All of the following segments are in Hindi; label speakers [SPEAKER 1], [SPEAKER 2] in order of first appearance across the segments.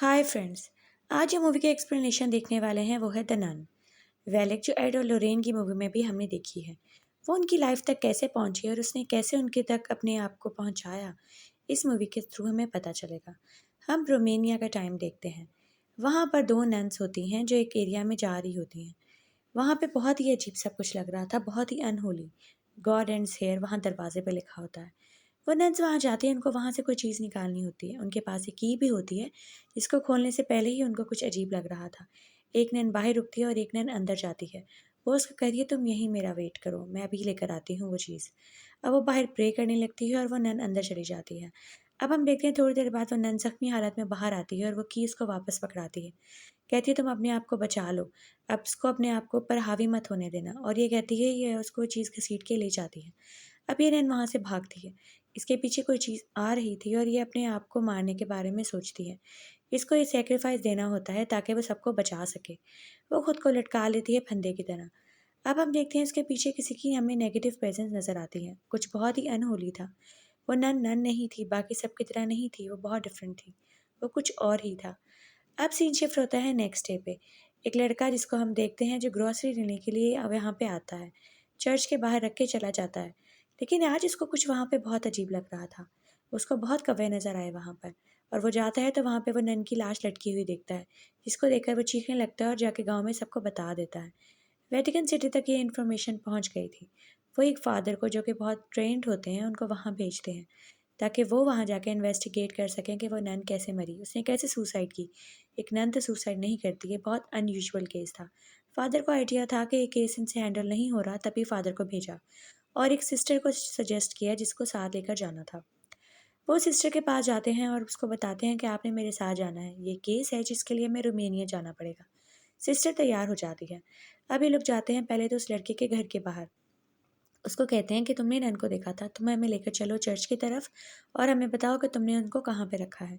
[SPEAKER 1] Hi friends. आज जो मूवी की एक्सप्लेनेशन देखने वाले हैं वो है द नन। वेलेक जो एड और लोरेन की मूवी में भी हमने देखी है, वो उनकी लाइफ तक कैसे पहुंची और उसने कैसे उनके तक अपने आप को पहुंचाया, इस मूवी के थ्रू हमें पता चलेगा। हम रोमेनिया का टाइम देखते हैं। वहाँ पर दो नन्स होती हैं जो एक एरिया में जा रही होती हैं। वहाँ पे बहुत ही अजीब सा कुछ लग रहा था, बहुत ही अनहोली। गॉड एंड्स हेयर वहाँ दरवाजे पे लिखा होता है। वो नन्स वहाँ जाती हैं, उनको वहाँ से कोई चीज़ निकालनी होती है। उनके पास एक की भी होती है, जिसको खोलने से पहले ही उनको कुछ अजीब लग रहा था। एक नन बाहर रुकती है और एक नन अंदर जाती है। वो उसको कह रही है, तुम यहीं मेरा वेट करो, मैं अभी लेकर आती हूँ वो चीज़। अब वो बाहर प्रे करने लगती है और वो नन अंदर चली जाती है। अब हम देखते हैं थोड़ी देर बाद वो नन जख्मी हालत में बाहर आती है और वो की उसको वापस पकड़ाती है। कहती है, तुम अपने आप को बचा लो, अब उसको अपने आप को ऊपर हावी मत होने देना। और ये कहती है, ये उसको चीज़ घसीट के ले जाती है। अब ये नैन वहाँ से भागती है। इसके पीछे कोई चीज़ आ रही थी और ये अपने आप को मारने के बारे में सोचती है। इसको ये सेक्रीफाइस देना होता है ताकि वो सबको बचा सके। वो खुद को लटका लेती है फंदे की तरह। अब हम देखते हैं इसके पीछे किसी की हमें नेगेटिव प्रेजेंस नज़र आती है। कुछ बहुत ही अनहोली था। वो नन नन नहीं थी, बाकी सबकी तरह नहीं थी, वो बहुत डिफरेंट थी। वो कुछ और ही था। अब सीन शिफ्ट होता है नेक्स्ट डे पे। एक लड़का जिसको हम देखते हैं जो ग्रोसरी लेने के लिए अब यहाँ पे आता है, चर्च के बाहर रख के चला जाता है। लेकिन आज उसको कुछ वहाँ पे बहुत अजीब लग रहा था। उसको बहुत कौवे नज़र आए वहाँ पर। और वो जाता है तो वहाँ पे वो नन की लाश लटकी हुई देखता है, जिसको देखकर वो चीखने लगता है और जाके गाँव में सबको बता देता है। वेटिकन सिटी तक ये इन्फॉर्मेशन पहुँच गई थी। वो एक फ़ादर को, जो कि बहुत ट्रेंड होते हैं, उनको वहाँ भेजते हैं ताकि वो वहाँ जाके इन्वेस्टिगेट कर सकें कि वो नन कैसे मरी, उसने कैसे सुसाइड की। एक नन तो सुसाइड नहीं करती, ये बहुत अनयूजुअल केस था। फादर को आइडिया था कि ये केस इनसे हैंडल नहीं हो रहा, तभी फादर को भेजा और एक सिस्टर को सजेस्ट किया जिसको साथ लेकर जाना था। वो सिस्टर के पास जाते हैं और उसको बताते हैं कि आपने मेरे साथ जाना है, ये केस है जिसके लिए हमें रोमेनिया जाना पड़ेगा। सिस्टर तैयार हो जाती है। अब ये लोग जाते हैं पहले तो उस लड़के के घर के बाहर। उसको कहते हैं कि तुमने नन को देखा था, तुम्हें हमें लेकर चलो चर्च की तरफ और हमें बताओ कि तुमने उनको कहाँ पे रखा है।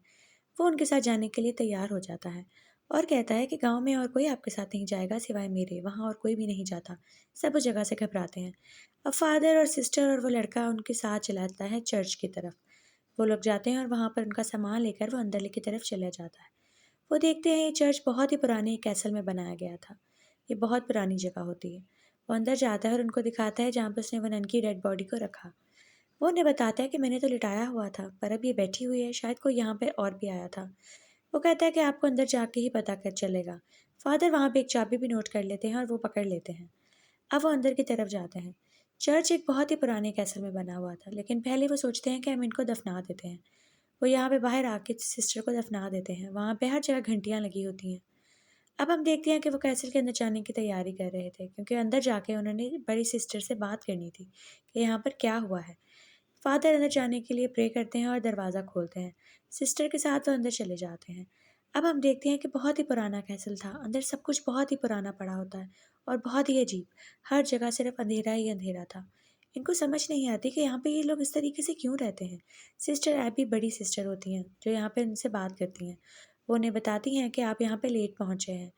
[SPEAKER 1] वो उनके साथ जाने के लिए तैयार हो जाता है और कहता है कि गांव में और कोई आपके साथ नहीं जाएगा सिवाय मेरे, वहाँ और कोई भी नहीं जाता। सब उस जगह से घबराते हैं। अब फादर और सिस्टर और वो लड़का उनके साथ चलाता है चर्च की तरफ। वो लोग जाते हैं और वहाँ पर उनका सामान लेकर वो अंदर की तरफ चला जाता है। वो देखते हैं ये चर्च बहुत ही पुराने कैसल में बनाया गया था। ये बहुत पुरानी जगह होती है। वो अंदर जाता है और उनको दिखाता है जहाँ पर उसने वनन की डेड बॉडी को रखा। वो उन्हें बताता है कि मैंने तो लिटाया हुआ था, पर अब ये बैठी हुई है, शायद कोई यहाँ पर और भी आया था। वो कहता है कि आपको अंदर जाके ही पता कर चलेगा। फादर वहाँ पे एक चाबी भी नोट कर लेते हैं और वो पकड़ लेते हैं। अब वो अंदर की तरफ जाते हैं। चर्च एक बहुत ही पुराने कैसल में बना हुआ था, लेकिन पहले वो सोचते हैं कि हम इनको दफना देते हैं। वो यहाँ पे बाहर आके सिस्टर को दफना देते हैं। वहाँ पे हर जगह घंटियाँ लगी होती हैं। अब हम देखते हैं कि वो कैसल के अंदर जाने की तैयारी कर रहे थे, क्योंकि अंदर जाके उन्होंने बड़ी सिस्टर से बात करनी थी कि यहाँ पर क्या हुआ है। फादर अंदर जाने के लिए प्रे करते हैं और दरवाज़ा खोलते हैं। सिस्टर के साथ वो अंदर चले जाते हैं। अब हम देखते हैं कि बहुत ही पुराना कैसल था, अंदर सब कुछ बहुत ही पुराना पड़ा होता है और बहुत ही अजीब। हर जगह सिर्फ अंधेरा ही अंधेरा था। इनको समझ नहीं आती कि यहाँ पे ये लोग इस तरीके से क्यों रहते हैं। सिस्टर एबी बड़ी सिस्टर होती हैं जो यहाँ पे उनसे बात करती हैं। वो उन्हें बताती हैं कि आप यहाँ पे लेट पहुँचे हैं।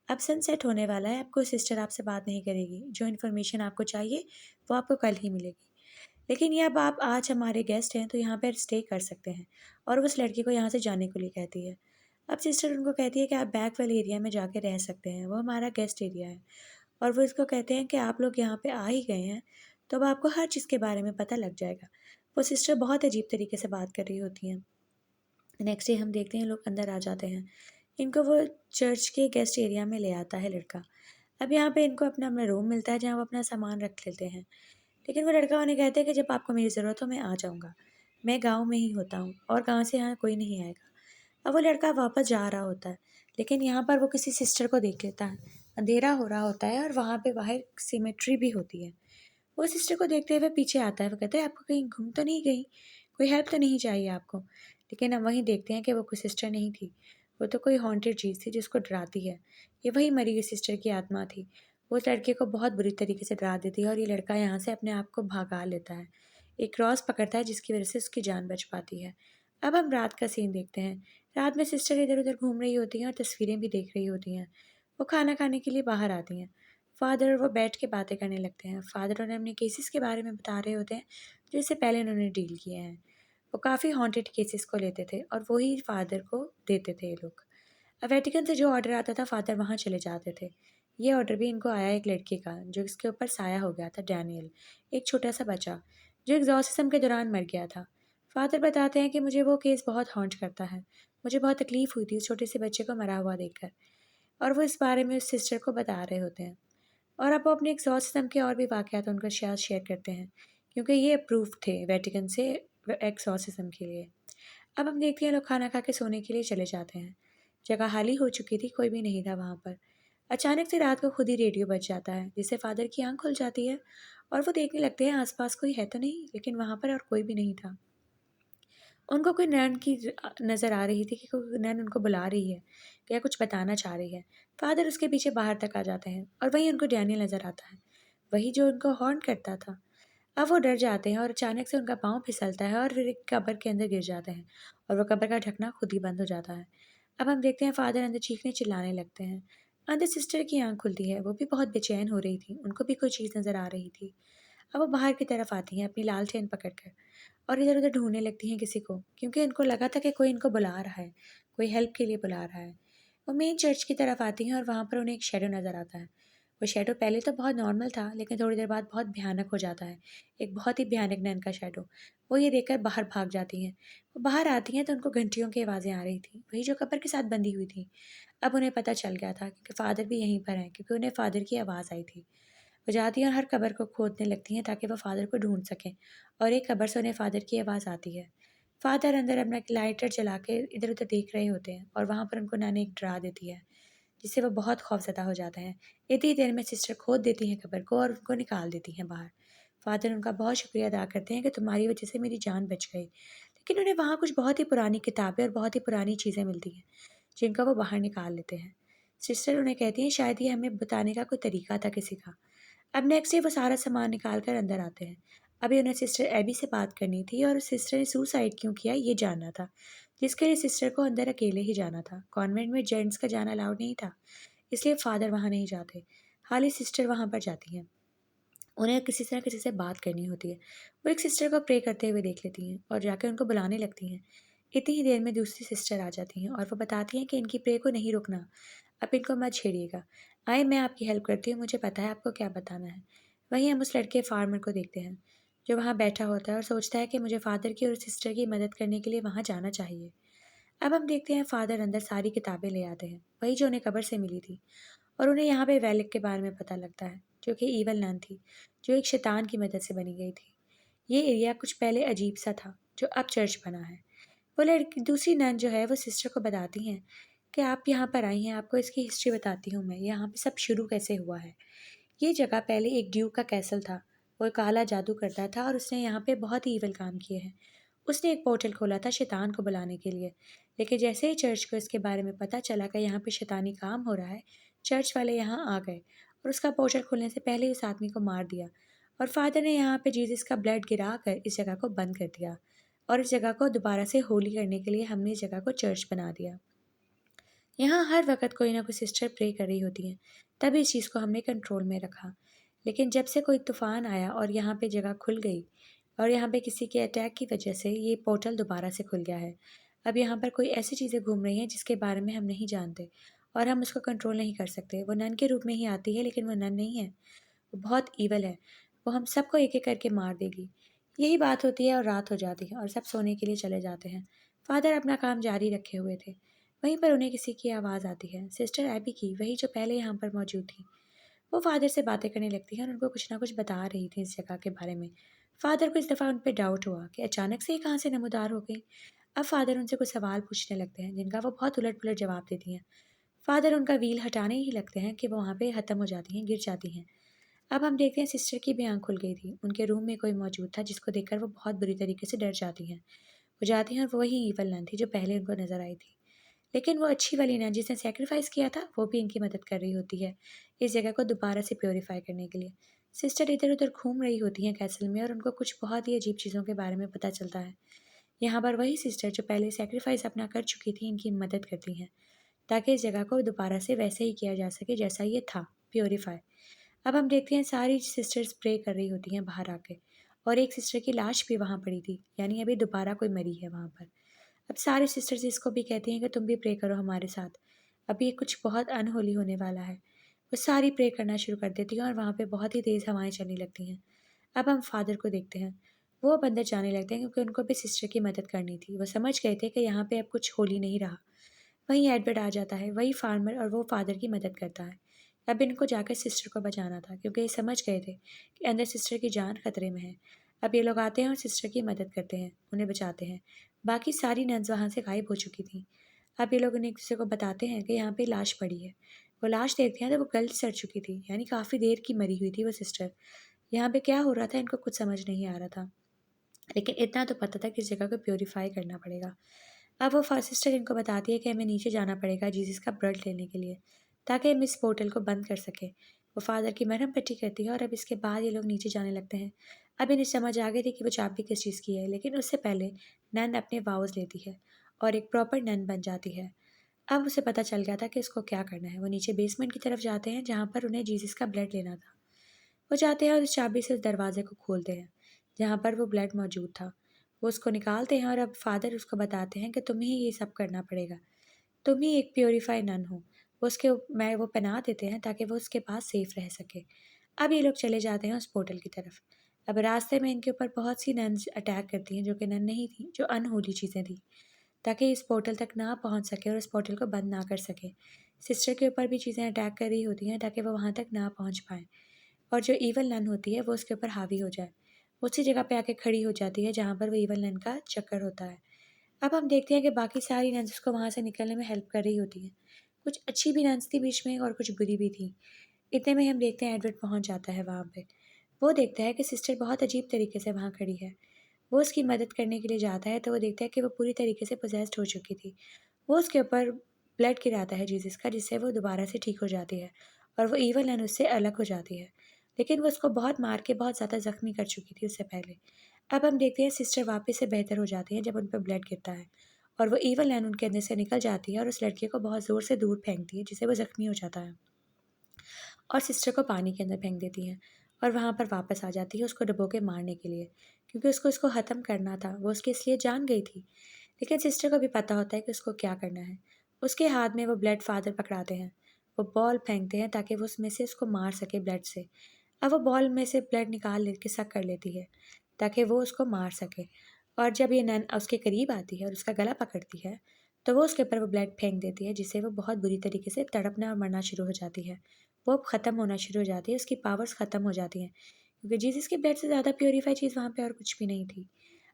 [SPEAKER 1] अब सनसेट होने वाला है, आपको सिस्टर आपसे बात नहीं करेगी। जो इन्फॉर्मेशन आपको चाहिए वो आपको कल ही मिलेगी। लेकिन ये अब आप आज हमारे गेस्ट हैं तो यहाँ पर स्टे कर सकते हैं। और वो उस लड़की को यहाँ से जाने के लिए कहती है। अब सिस्टर उनको कहती है कि आप बैक वाले एरिया में जाके रह सकते हैं, वो हमारा गेस्ट एरिया है। और वो इसको कहते हैं कि आप लोग यहाँ पे आ ही गए हैं तो अब आपको हर चीज़ के बारे में पता लग जाएगा। वो सिस्टर बहुत अजीब तरीके से बात कर रही होती हैं। नेक्स्ट डे हम देखते हैं लोग अंदर आ जाते हैं। इनको वो चर्च के गेस्ट एरिया में ले आता है लड़का। अब यहाँ पे इनको अपना अपना रूम मिलता है जहाँ वो अपना सामान रख लेते हैं। लेकिन वो लड़का उन्हें कहता है कि जब आपको मेरी ज़रूरत हो मैं आ जाऊँगा। मैं गाँव में ही होता हूँ और गाँव से यहाँ कोई नहीं आएगा। अब वो लड़का वापस जा रहा होता है, लेकिन यहाँ पर वो किसी सिस्टर को देख लेता है। अंधेरा हो रहा होता है और वहाँ पे बाहर सिमेट्री भी होती है। वो सिस्टर को देखते हुए पीछे आता है। वो कहता है, आपको कहीं घूम तो नहीं गई, कोई हेल्प तो नहीं चाहिए आपको। लेकिन हम वहीं देखते हैं कि वो कोई सिस्टर नहीं थी, वो तो कोई हॉन्टेड चीज़ थी जिसको डराती है। ये वही मरी हुई सिस्टर की आत्मा थी। वो उस लड़के को बहुत बुरी तरीके से डरा देती है और ये लड़का यहाँ से अपने आप को भगा लेता है। एक क्रॉस पकड़ता है जिसकी वजह से उसकी जान बच पाती है। अब हम रात का सीन देखते हैं। रात में सिस्टर इधर उधर घूम रही होती हैं और तस्वीरें भी देख रही होती हैं। वो खाना खाने के लिए बाहर आती हैं। फादर और वो बैठ के बातें करने लगते हैं। फादर उन्हें अपने केसेस के बारे में बता रहे होते हैं जो इससे पहले उन्होंने डील किए हैं। वो काफ़ी हॉन्टेड केसेस को लेते थे और वही फादर को देते थे ये लोग। अब वेटिकन से जो ऑर्डर आता था फादर वहाँ चले जाते थे। ये ऑर्डर भी इनको आया एक लड़के का जो इसके ऊपर साया हो गया था, डैनियल, एक छोटा सा बच्चा जो एग्जॉर्सिज्म के दौरान मर गया था। फादर बताते हैं कि मुझे वो केस बहुत हॉन्ट करता है। मुझे बहुत तकलीफ़ हुई थी उस छोटे से बच्चे को मरा हुआ देखकर, और वो इस बारे में उस सिस्टर को बता रहे होते हैं। और अब वो अपने एग्जॉर्सिज्म के और भी वाक़यात उनके साथ शेयर करते हैं, क्योंकि ये अप्रूव थे वेटिकन से एग्जॉर्सिज्म के लिए। अब हम देखते हैं लोग खाना खा के सोने के लिए चले जाते हैं। जगह खाली हो चुकी थी, कोई भी नहीं था वहाँ पर। अचानक से रात को खुद ही रेडियो बज जाता है, जिससे फादर की आंख खुल जाती है और वो देखने लगते हैं आसपास कोई है तो नहीं, लेकिन वहाँ पर और कोई भी नहीं था। उनको कोई नैन की नज़र आ रही थी कि कोई नैन उनको बुला रही है या कुछ बताना चाह रही है। फादर उसके पीछे बाहर तक आ जाते हैं और वहीं उनको डैनियल नज़र आता है, वही जो उनको हॉर्न करता था। अब वो डर जाते हैं और अचानक से उनका पाँव फिसलता है और फिर एक कब्र के अंदर गिर जाते हैं और वो कब्र का ढकना खुद ही बंद हो जाता है। अब हम देखते हैं फादर अंदर चीखने चिल्लाने लगते हैं। अंदर सिस्टर की आंख खुलती है, वो भी बहुत बेचैन हो रही थी, उनको भी कोई चीज़ नज़र आ रही थी। अब वो बाहर की तरफ आती हैं अपनी लालटेन पकड़कर और इधर-उधर ढूँढने लगती हैं किसी को, क्योंकि उनको लगा था कि कोई इनको बुला रहा है, कोई हेल्प के लिए बुला रहा है। वो मेन चर्च की तरफ आती हैं और वहाँ पर उन्हें एक शैडो नज़र आता है। वो शैडो पहले तो बहुत नॉर्मल था, लेकिन थोड़ी देर बाद बहुत भयानक हो जाता है। एक बहुत ही भयानक नैन का शैडो। वो ये देखकर बाहर भाग जाती हैं। वो बाहर आती हैं तो उनको घंटियों की आवाज़ें आ रही थी, वही जो कब्र के साथ बंधी हुई थी। अब उन्हें पता चल गया था क्योंकि फ़ादर भी यहीं पर हैं, क्योंकि उन्हें फ़ादर की आवाज़ आई थी। वो जाती हैं और हर कब्र को खोदने लगती हैं ताकि वो फ़ादर को ढूँढ सकें, और एक कब्र से उन्हें फ़ादर की आवाज़ आती है। फ़ादर अंदर अपना एक लाइटर जला के इधर-उधर देख रहे होते हैं और वहाँ पर उनको नानी एक डरा देती है, जिससे वो बहुत खौफ़ज़दा हो जाते हैं। इतनी देर में सिस्टर खोद देती हैं कब्र को और उनको निकाल देती हैं बाहर। फ़ादर उनका बहुत शुक्रिया अदा करते हैं कि तुम्हारी वज़ह से मेरी जान बच गई। लेकिन उन्हें वहाँ कुछ बहुत ही पुरानी किताबें और बहुत ही पुरानी चीज़ें मिलती हैं, जिनका वो बाहर निकाल लेते हैं। सिस्टर उन्हें कहती हैं शायद ये हमें बताने का कोई तरीका था किसी का। अब नेक्स्ट डे वो सारा सामान निकाल कर अंदर आते हैं। अभी उन्हें सिस्टर एबी से बात करनी थी और सिस्टर ने सुसाइड क्यों किया ये जानना था, जिसके लिए सिस्टर को अंदर अकेले ही जाना था। कॉन्वेंट में जेंट्स का जाना अलाउड नहीं था, इसलिए फादर वहाँ नहीं जाते। हाल ही सिस्टर वहाँ पर जाती हैं। उन्हें किसी से ना किसी से बात करनी होती है। वो एक सिस्टर को प्रे करते हुए देख लेती हैं और जाकर उनको बुलाने लगती हैं। इतनी ही देर में दूसरी सिस्टर आ जाती हैं और वो बताती हैं कि इनकी प्रे को नहीं रुकना, आप इनको मत छेड़िएगा। आए मैं आपकी हेल्प करती हूँ, मुझे पता है आपको क्या बताना है। वहीं हम उस लड़के फार्मर को देखते हैं, जो वहाँ बैठा होता है और सोचता है कि मुझे फादर की और सिस्टर की मदद करने के लिए वहाँ जाना चाहिए। अब हम देखते हैं फादर अंदर सारी किताबें ले आते हैं, वही जो उन्हें कब्र से मिली थी, और उन्हें यहाँ पे वेलिक के बारे में पता लगता है, जो कि ईवल नन थी, जो एक शैतान की मदद से बनी गई थी। ये एरिया कुछ पहले अजीब सा था, जो अब चर्च बना है। वो लड़की दूसरी नन जो है वो सिस्टर को बताती हैं कि आप यहाँ पर आई हैं, आपको इसकी हिस्ट्री बताती हूँ मैं, यहाँ पे सब शुरू कैसे हुआ है। ये जगह पहले एक ड्यूक का कैसल था। वो काला जादू करता था और उसने यहाँ पे बहुत ही ईवल काम किए हैं। उसने एक पोर्टल खोला था शैतान को बुलाने के लिए, लेकिन जैसे ही चर्च को इसके बारे में पता चला कि यहाँ पे शैतानी काम हो रहा है, चर्च वाले यहाँ आ गए और उसका पोर्टल खुलने से पहले उस आदमी को मार दिया। और फादर ने यहाँ पे जीसस का ब्लड गिरा कर इस जगह को बंद कर दिया, और इस जगह को दोबारा से होली करने के लिए हमने इस जगह को चर्च बना दिया। यहाँ हर वक्त कोई ना कोई सिस्टर प्रे कर रही होती हैं, तभी इस चीज़ को हमने कंट्रोल में रखा। लेकिन जब से कोई तूफ़ान आया और यहाँ पे जगह खुल गई, और यहाँ पे किसी के अटैक की वजह से ये पोर्टल दोबारा से खुल गया है। अब यहाँ पर कोई ऐसी चीज़ें घूम रही हैं जिसके बारे में हम नहीं जानते, और हम उसको कंट्रोल नहीं कर सकते। वो नन के रूप में ही आती है, लेकिन वो नन नहीं है, वो बहुत ईवल है। वो हम सबको एक-एक करके मार देगी। यही बात होती है और रात हो जाती है और सब सोने के लिए चले जाते हैं। फादर अपना काम जारी रखे हुए थे। वहीं पर उन्हें किसी की आवाज़ आती है, सिस्टर एबी की, वही जो पहले यहाँ पर मौजूद थी। वो फादर से बातें करने लगती हैं और उनको कुछ ना कुछ बता रही थी इस जगह के बारे में। फादर को इस दफ़ा उन पे डाउट हुआ कि अचानक से ये कहाँ से नमूदार हो गई। अब फादर उनसे कुछ सवाल पूछने लगते हैं, जिनका वो बहुत उलट-पुलट जवाब देती हैं। फादर उनका व्हील हटाने ही लगते हैं कि वो वहाँ पे ख़त्म हो जाती हैं, गिर जाती हैं। अब हम देखते हैं सिस्टर की भी आँख खुल गई थी। उनके रूम में कोई मौजूद था जिसको देखकर वो बहुत बुरी तरीके से डर जाती हैं। वो जाती हैं और वो वही ईवल नन थी जो पहले उनको नज़र आई थी। लेकिन वो अच्छी वाली नन जिसने सैक्रिफाइस किया था, वो भी इनकी मदद कर रही होती है, इस जगह को दोबारा से प्यूरीफाई करने के लिए। सिस्टर इधर-उधर घूम रही होती हैं कैसल में और उनको कुछ बहुत ही अजीब चीज़ों के बारे में पता चलता है। यहाँ पर वही सिस्टर जो पहले सैक्रिफाइस अपना कर चुकी थी, इनकी मदद करती हैं, ताकि इस जगह को दोबारा से वैसे ही किया जा सके जैसा ये था, प्यूरीफाई। अब हम देखते हैं सारी सिस्टर्स प्रे कर रही होती हैं बाहर आके, और एक सिस्टर की लाश भी वहाँ पड़ी थी, यानी अभी दोबारा कोई मरी है वहाँ पर। अब सारे सिस्टर्स इसको भी कहती हैं कि तुम भी प्रे करो हमारे साथ। अब ये कुछ बहुत अनहोली होने वाला है। वो सारी प्रे करना शुरू कर देती हैं और वहाँ पे बहुत ही तेज़ हवाएं चलने लगती हैं। अब हम फादर को देखते हैं। वो अब अंदर जाने लगते हैं क्योंकि उनको भी सिस्टर की मदद करनी थी। वो समझ गए थे कि यहाँ पे अब कुछ होली नहीं रहा। वहीं एडवर्ड आ जाता है, वही फार्मर, और वो फादर की मदद करता है। अब इनको जाकर सिस्टर को बचाना था क्योंकि ये समझ गए थे कि अंदर सिस्टर की जान खतरे में है। अब ये लोग आते हैं और सिस्टर की मदद करते हैं, उन्हें बचाते हैं। बाकी सारी नन्स वहाँ से गायब हो चुकी थी। अब ये लोग उन्हें एक दूसरे को बताते हैं कि यहाँ पे लाश पड़ी है। वो लाश देखते हैं तो वो गल सड़ चुकी थी, यानी काफ़ी देर की मरी हुई थी वो सिस्टर। यहाँ पे क्या हो रहा था इनको कुछ समझ नहीं आ रहा था, लेकिन इतना तो पता था कि इस जगह को प्योरीफाई करना पड़ेगा। अब वो सिस्टर इनको बताती है कि हमें नीचे जाना पड़ेगा जीसस का ब्लड लेने के लिए, ताकि हम इस पोर्टल को बंद कर सकें। वो फादर की मरहम पट्टी करती है और अब इसके बाद ये लोग नीचे जाने लगते हैं। अब इन्हें समझ आ गई थी कि वो चाबी किस चीज़ की है, लेकिन उससे पहले नन अपने वाउज लेती है और एक प्रॉपर नन बन जाती है। अब उसे पता चल गया था कि उसको क्या करना है। वो नीचे बेसमेंट की तरफ जाते हैं जहाँ पर उन्हें जीसस का ब्लड लेना था। वो जाते हैं और उस चाबी से उस दरवाजे को खोलते हैं जहाँ पर वो ब्लड मौजूद था। वो उसको निकालते हैं और अब फादर उसको बताते हैं कि तुम्हें ही ये सब करना पड़ेगा, तुम ही एक प्योरीफाई नन हो। वो उसके मैं वो पहना देते हैं ताकि वो उसके पास सेफ रह सके। अब ये लोग चले जाते हैं उस पोर्टल की तरफ। अब रास्ते में इनके ऊपर बहुत सी नन्स अटैक करती हैं जो कि नन नहीं थी, जो अनहोली चीज़ें थी, ताकि इस पोर्टल तक ना पहुंच सके और इस पोर्टल को बंद ना कर सके। सिस्टर के ऊपर भी चीज़ें अटैक कर रही होती हैं ताकि वो वहाँ तक ना पहुँच पाए और जो ईवल नन होती है वो उसके ऊपर हावी हो जाए। उसी जगह पे आके खड़ी हो जाती है जहाँ पर वो ईवल नन का चक्कर होता है। अब हम देखते हैं कि बाकी सारी नन्स उसको वहाँ से निकलने में हेल्प कर रही होती हैं। कुछ अच्छी भी नन्स थी बीच में और कुछ बुरी भी थी। इतने में हम देखते हैं एडवर्ड पहुँच जाता है वहाँ पे। वो देखता है कि सिस्टर बहुत अजीब तरीके से वहाँ खड़ी है। वो उसकी मदद करने के लिए जाता है तो वो देखता है कि वो पूरी तरीके से पोजेस्ड हो चुकी थी। वो उसके ऊपर ब्लड गिराता है जीसस का, जिससे वो दोबारा से ठीक हो जाती है और वो ईवल नन उससे अलग हो जाती है। लेकिन वो उसको बहुत मार के बहुत ज़्यादा ज़ख्मी कर चुकी थी उससे पहले। अब हम देखते हैं सिस्टर वापस से बेहतर हो जाती है जब उन पर ब्लड गिरता है और वो ईवल नन उनके अंदर से निकल जाती है और उस लड़के को बहुत ज़ोर से दूर फेंकती है जिससे वो ज़ख्मी हो जाता है और सिस्टर को पानी के अंदर फेंक देती हैं और वहाँ पर वापस आ जाती है उसको डुबो के मारने के लिए, क्योंकि उसको उसको ख़त्म करना था। वो उसके इसलिए जान गई थी, लेकिन सिस्टर को भी पता होता है कि उसको क्या करना है। उसके हाथ में वो ब्लड फादर पकड़ाते हैं। वो बॉल फेंकते हैं ताकि वो उसमें से उसको मार सके ब्लड से। अब वो बॉल में से ब्लड निकाल लेके सक कर लेती है ताकि वो उसको मार सके। और जब ये नन उसके करीब आती है और उसका गला पकड़ती है तो वो उसके ऊपर वो ब्लड फेंक देती है, जिससे वो बहुत बुरी तरीके से तड़पना और मरना शुरू हो जाती है। वो अब ख़त्म होना शुरू हो जाती है, उसकी पावर्स ख़त्म हो जाती हैं क्योंकि जीसस के ब्लड से ज़्यादा प्योरीफाई चीज़ वहाँ पे और कुछ भी नहीं थी।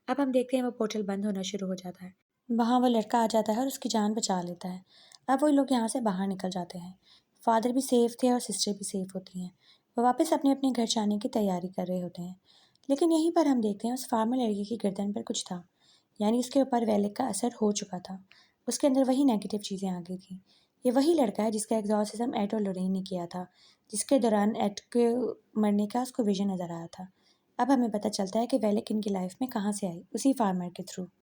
[SPEAKER 1] अब हम देखते हैं वो पोर्टल बंद होना शुरू हो जाता है। वहाँ वो लड़का आ जाता है और उसकी जान बचा लेता है। अब वो लोग यहाँ से बाहर निकल जाते हैं। फादर भी सेफ थे और सिस्टर भी सेफ होती हैं। वो वापस अपने अपने घर जाने की तैयारी कर रहे होते हैं, लेकिन यहीं पर हम देखते हैं उस फार्मर लड़की की गर्दन पर कुछ था, यानी उसके ऊपर वेलिक का असर हो चुका था। उसके अंदर वही नेगेटिव चीज़ें आ गई थी। ये वही लड़का है जिसका एग्जॉर्सिज्म एड और लोरेन ने किया था, जिसके दौरान एड के मरने का उसको विजन नज़र आया था। अब हमें पता चलता है कि वेलिक इनकी लाइफ में कहाँ से आई, उसी फार्मर के थ्रू।